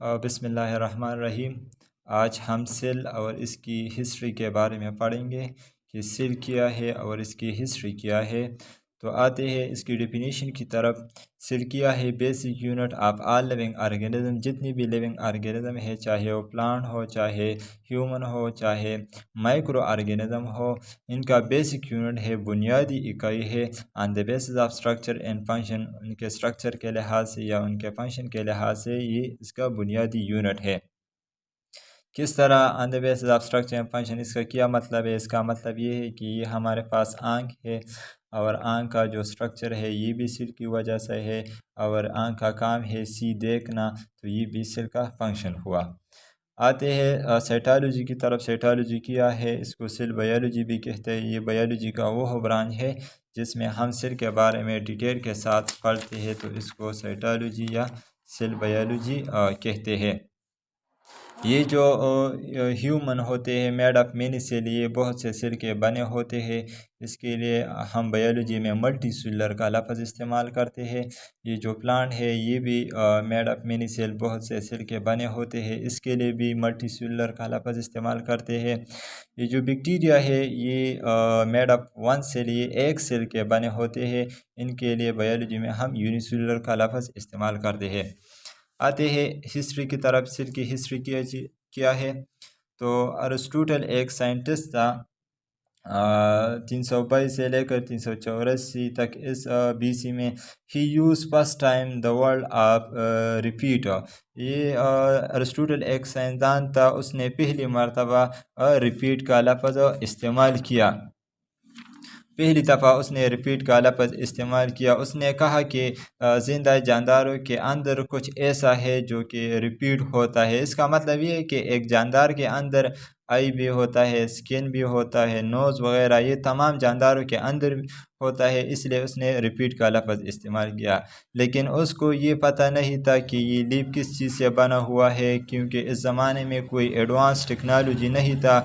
بسم اللہ الرحمن الرحیم۔ آج ہم سیل اور اس کی ہسٹری کے بارے میں پڑھیں گے کہ سیل کیا ہے اور اس کی ہسٹری کیا ہے۔ تو آتے ہیں اس کی ڈیفینیشن کی طرف۔ سیل کیا ہے basic unit of all living organism, جتنی بھی لیونگ آرگینزم ہے، چاہے وہ پلانٹ ہو، چاہے ہیومن ہو، چاہے مائکرو آرگینزم ہو، ان کا بیسک یونٹ ہے، بنیادی اکائی ہے۔ On the basis of structure and function, ان کے اسٹرکچر کے لحاظ سے یا ان کے فنکشن کے لحاظ سے یہ اس کا بنیادی یونٹ ہے۔ کس طرح on the basis of structure and function, اس کا کیا مطلب ہے؟ اس کا مطلب یہ ہے کہ یہ ہمارے پاس آنکھ ہے، اور آنکھ کا جو اسٹرکچر ہے یہ بھی سیل کی وجہ سے ہے، اور آنکھ کا کام ہے سی دیکھنا، تو یہ بھی سیل کا فنکشن ہوا۔ آتے ہیں سائٹالوجی کی طرف۔ سائٹالوجی کیا ہے؟ اس کو سیل بائیولوجی بھی کہتے ہیں۔ یہ بائیولوجی کا وہ برانچ ہے جس میں ہم سیل کے بارے میں ڈیٹیل کے ساتھ پڑھتے ہیں، تو اس کو سائٹالوجی یا سیل بائیولوجی کہتے ہیں۔ یہ جو ہیومن ہوتے ہیں، میڈ آف مینی سیل، یہ بہت سے سیل کے بنے ہوتے ہیں۔ اس کے لیے ہم بائیولوجی میں ملٹی سیلر کا لفظ استعمال کرتے ہیں۔ یہ جو پلانٹ ہے یہ بھی میڈ آف مینی سیل، بہت سے سیل کے بنے ہوتے ہیں، اس کے لیے بھی ملٹی سیلر کا لفظ استعمال کرتے ہیں۔ یہ جو بیکٹیریا ہے یہ میڈ آف ون سیل، یہ ایک سیل کے بنے ہوتے ہیں، ان کے لیے بائیولوجی میں ہم یونی سیلر کا لفظ استعمال کرتے ہیں۔ آتے ہیں ہسٹری کی طرف۔ سیل کی ہسٹری کیا ہے؟ تو ارسطوٹل ایک سائنٹسٹ تھا، 322 سے لے کر 384 تک اس BC میں۔ He use first time the word of repeat. یہ ارسطوٹل ایک سائنسدان تھا، اس نے پہلی مرتبہ ریپیٹ کا لفظ استعمال کیا۔ پہلی دفعہ اس نے ریپیٹ کا لفظ استعمال کیا۔ اس نے کہا کہ زندہ جانداروں کے اندر کچھ ایسا ہے جو کہ ریپیٹ ہوتا ہے۔ اس کا مطلب یہ ہے کہ ایک جاندار کے اندر آئی بھی ہوتا ہے، سکن بھی ہوتا ہے، نوز وغیرہ، یہ تمام جانداروں کے اندر ہوتا ہے، اس لیے اس نے ریپیٹ کا لفظ استعمال کیا۔ لیکن اس کو یہ پتہ نہیں تھا کہ یہ لیف کس چیز سے بنا ہوا ہے، کیونکہ اس زمانے میں کوئی ایڈوانس ٹیکنالوجی نہیں تھا۔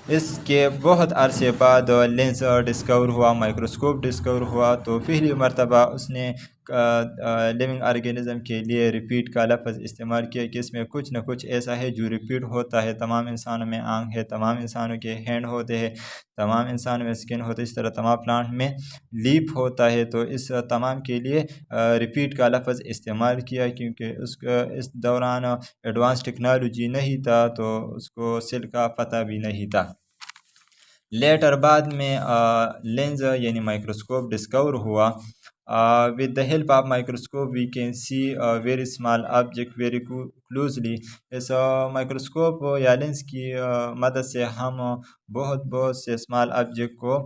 اس کے بہت عرصے بعد لینس ڈسکور ہوا، مائکروسکوپ ڈسکور ہوا، تو پہلی مرتبہ اس نے لیونگ آرگینزم کے لیے ریپیٹ کا لفظ استعمال کیا کہ اس میں کچھ نہ کچھ ایسا ہے جو ریپیٹ ہوتا ہے۔ تمام انسانوں میں آنکھ ہے، تمام انسانوں کے ہینڈ ہوتے ہیں، تمام انسانوں میں سکن ہوتے ہے، اس طرح تمام پلانٹ میں لیف ہوتا ہے، تو اس تمام کے لیے ریپیٹ کا لفظ استعمال کیا، کیونکہ اس دوران ایڈوانس ٹیکنالوجی نہیں تھا، تو اس کو سیل کا پتہ بھی نہیں تھا۔ لیٹر بعد میں لینز یعنی مائکروسکوپ ڈسکور ہوا۔ with the help of microscope we can see a very small object very closely۔ Us microscope یا لینس کی مدد سے ہم بہت سے اسمال آبجیکٹ کو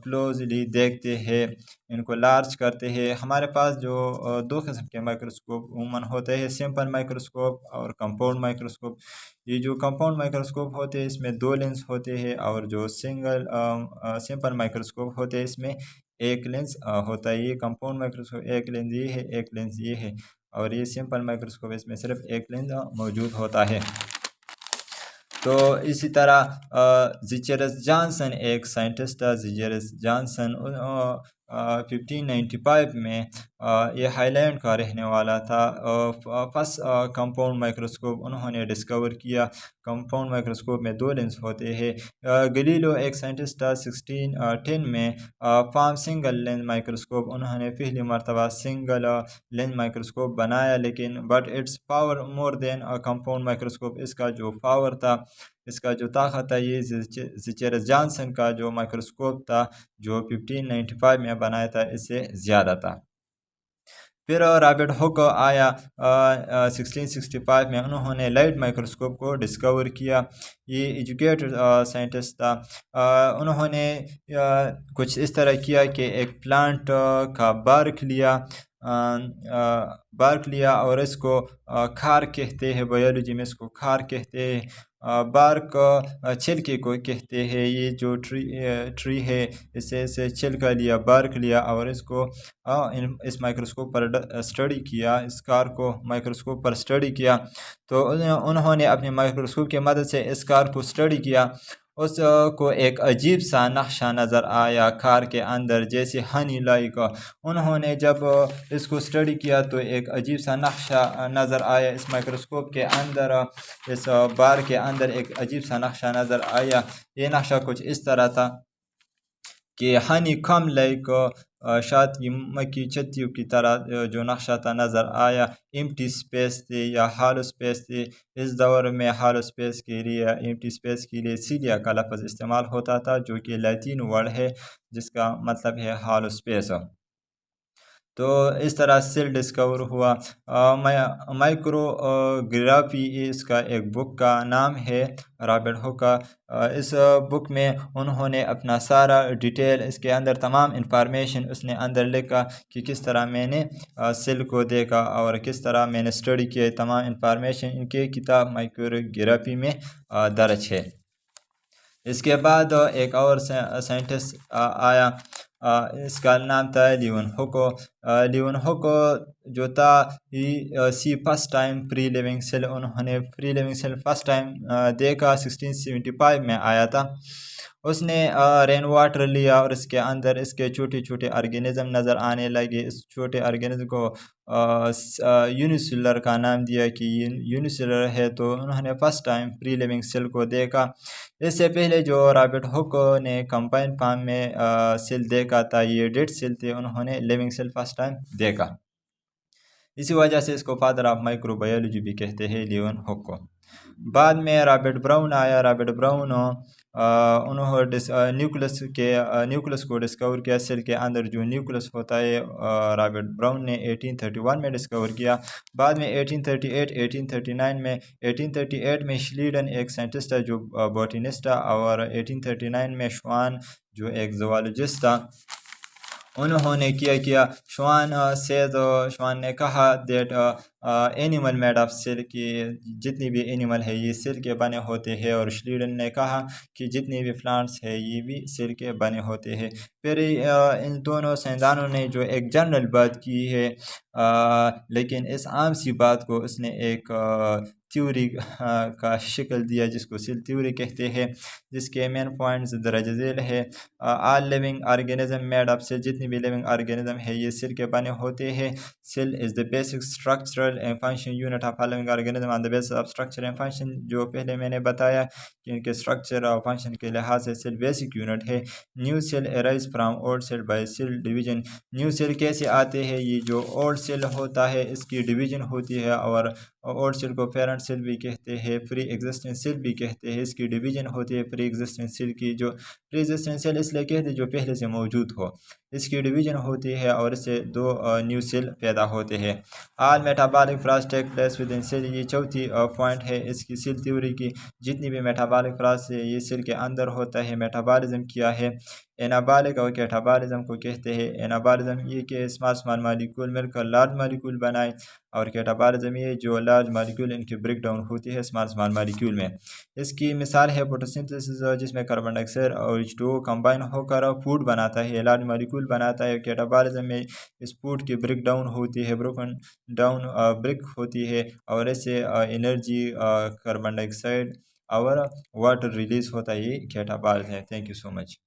کلوزلی دیکھتے ہیں، ان کو لارج کرتے ہیں۔ ہمارے پاس جو دو قسم کے مائکروسکوپ عموماً ہوتے ہیں، سمپل مائکروسکوپ اور کمپاؤنڈ مائکروسکوپ۔ یہ جو کمپاؤنڈ مائکروسکوپ ہوتے ہیں اس میں دو لینس ہوتے ہیں، اور جو سمپل مائکروسکوپ ہوتے ہیں اس میں ایک لینس ہوتا ہے۔ یہ کمپاؤنڈ مائکروسکوپ ایک لینس یہ ہے، ایک لینس یہ ہے، اور یہ سمپل مائکروسکوپ اس میں صرف ایک لینس موجود ہوتا ہے۔ تو اسی طرح زیچرس جانسن ایک سائنٹسٹ تھا، زیچرس جانسن 1595 میں یہ ہائی لینڈ کا رہنے والا تھا۔ فرسٹ کمپاؤنڈ مائکروسکوپ انہوں نے ڈسکور کیا۔ کمپاؤنڈ مائکروسکوپ میں دو لینس ہوتے ہیں۔ گلیلو ایک سائنٹسٹ تھا، 1610 میں فارم سنگل لینس مائکروسکوپ، انہوں نے پہلی مرتبہ سنگل لینس مائکروسکوپ بنایا، لیکن but its power more than compound microscope, اس کا جو پاور تھا، اس کا جو طاقت تھا، یہ زیچرس جانسن کا جو مائکروسکوپ تھا جو 1595 میں بنایا تھا، اس سے زیادہ تھا۔ پھر رابرٹ ہک آیا 1665 میں، انہوں نے لائٹ مائکروسکوپ کو ڈسکور کیا۔ یہ ایجوکیٹڈ سائنٹسٹ تھا۔ انہوں نے کچھ اس طرح کیا کہ ایک پلانٹ کا بارک لیا اور اس کو کھار کہتے ہیں، بائیولوجی میں اس کو کھار کہتے ہیں۔ بارک چھلکے کو کہتے ہیں۔ یہ جو ٹری ہے اسے چھلکا لیا، بارک لیا، اور اس کو اس مائکروسکوپ پر اسٹڈی کیا، اس کار کو مائکروسکوپ پر اسٹڈی کیا۔ تو انہوں نے اپنے مائکروسکوپ کی مدد سے اس کار کو اسٹڈی کیا۔ اس کو ایک عجیب سا نقشہ نظر آیا کار کے اندر، جیسے ہنی لائک۔ انہوں نے جب اس کو اسٹڈی کیا تو ایک عجیب سا نقشہ نظر آیا اس مائکروسکوپ کے اندر، اس بار کے اندر ایک عجیب سا نقشہ نظر آیا۔ یہ نقشہ کچھ اس طرح تھا کہ ہنی کم لائک، شاید کی مکی چتیوں کی طرح جو نقشہ تھا نظر آیا۔ ایمٹی سپیس تھی یا ہالو سپیس تھی۔ اس دور میں ہالو سپیس کے لیے، ایمٹی سپیس کے لیے سیلیا کا لفظ استعمال ہوتا تھا، جو کہ لیٹن ورڈ ہے جس کا مطلب ہے ہالو سپیس۔ تو اس طرح سیل ڈسکور ہوا۔ مائکرو گرافی اس کا ایک بک کا نام ہے، رابرٹ ہک کا۔ اس بک میں انہوں نے اپنا سارا ڈیٹیل، اس کے اندر تمام انفارمیشن اس نے اندر لکھا کہ کس طرح میں نے سیل کو دیکھا اور کس طرح میں نے اسٹڈی کیا۔ تمام انفارمیشن ان کی کتاب مائکرو گرافی میں درج ہے۔ اس کے بعد ایک اور سائنٹسٹ آیا، اس کا نام تھا لیون ہوکو۔ لیون ہوکو جو تھا see first time free living cell, انہوں نے free living cell first time دیکھا 1675 میں آیا تھا۔ اس نے رین واٹر لیا اور اس کے اندر اس کے چھوٹے چھوٹے آرگینزم نظر آنے لگے۔ اس چھوٹے آرگینزم کو یونیسیلر کا نام دیا کہ یونیسیلر ہے، تو انہوں نے first time free living cell کو دیکھا۔ اس سے پہلے جو رابرٹ ہک نے کمپائن فارم میں سیل دیکھا تھا، یہ ڈیڈ سیل تھے، انہوں نے لیونگ سیل فرسٹ ٹائم دیکھا۔ اسی وجہ سے اس کو فادر آف مائکرو بایولوجی بھی کہتے ہیں، لیون ہک کو۔ بعد میں رابرٹ براؤن آیا۔ رابرٹ براؤن انہوں نیوکلس کو ڈسکور کیا، سیل کے اندر جو نیوکلس ہوتا ہے، رابرٹ براؤن نے 1831 میں ڈسکور کیا۔ بعد میں 1838 میں شلیڈن ایک سائنٹسٹ ہے جو بوٹینسٹ تھا، اور 1839 میں شوان جو ایک زوالوجسٹ تھا، انہوں نے کیا شوان نے کہا that animal made of cell, کہ جتنی بھی اینیمل ہے یہ سیل کے بنے ہوتے ہیں، اور شلیڈن نے کہا کہ جتنے بھی پلانٹس ہے یہ بھی سیل کے بنے ہوتے ہیں۔ پھر ان دونوں سائنسدانوں نے جو ایک جنرل بات کی ہے، لیکن اس عام سی بات کو اس نے ایک تھیوری کا شکل دیا، جس کو سیل تھیوری کہتے ہیں، جس کے مین پوائنٹس درج ذیل ہے۔ آل لیونگ آرگینزم میڈ اپ سے، جتنی بھی لیونگ آرگینزم ہے یہ سیل کے بنے ہوتے ہیں۔ Cell is the basic structural and function unit of living organism on the basis of structure and function, جو پہلے میں نے بتایا کہ ان کے اسٹرکچر اور فنکشن کے لحاظ سے سیل بیسک یونٹ ہے۔ New cell arise from old cell by cell division. New cell کیسے آتے ہیں؟ یہ جو اولڈ سیل ہوتا ہے اس کی ڈویژن ہوتی ہے، اور اولڈ سیل کو پیرنٹ سیل بھی کہتے ہیں، پری ایگزسٹنگ سیل بھی کہتے ہیں۔ اس کی ڈویژن ہوتی ہے پری ایگزسٹنگ سیل کی، جو پری ایگزسٹنگ سیل اس لیے کہتے ہیں جو پہلے سے موجود ہو، اس کی ڈویژن ہوتی ہے، اور اس سے دو نیو سیل پیدا ہوتے ہیں۔ All metabolic process take place with in cell, یہ چوتھی پوائنٹ ہے اس کی سیل تھیوری کی۔ جتنی بھی میٹابولک پروسیس ہے یہ سیل کے اندر ہوتا ہے۔ میٹابولزم کیا ہے؟ انابولک اور کیٹابولزم کو کہتے ہیں۔ انابولزم یہ کہ اسمال مالیکول مل کر لارج مالیکول بنائے، اور کیٹابولزم یہ جو لارج مالیکول ان کی بریک ڈاؤن ہوتی ہے اسمال مالیکول میں۔ اس کی مثال ہے فوٹوسنتھسس، جس میں کاربن ڈائی آکسائڈ اور H2O کمبائن ہو کر فوڈ بناتا ہے، لارج مالیکول بناتا ہے۔ کیٹابولزم میں اس فوڈ کی بریک ڈاؤن ہوتی ہے، بروکن ڈاؤن بریک ہوتی ہے، اور اس سے انرجی، کاربن ڈائی آکسائڈ اور واٹر ریلیز ہوتا ہے۔ یہ کیٹابولزم ہے۔ Thank you so much.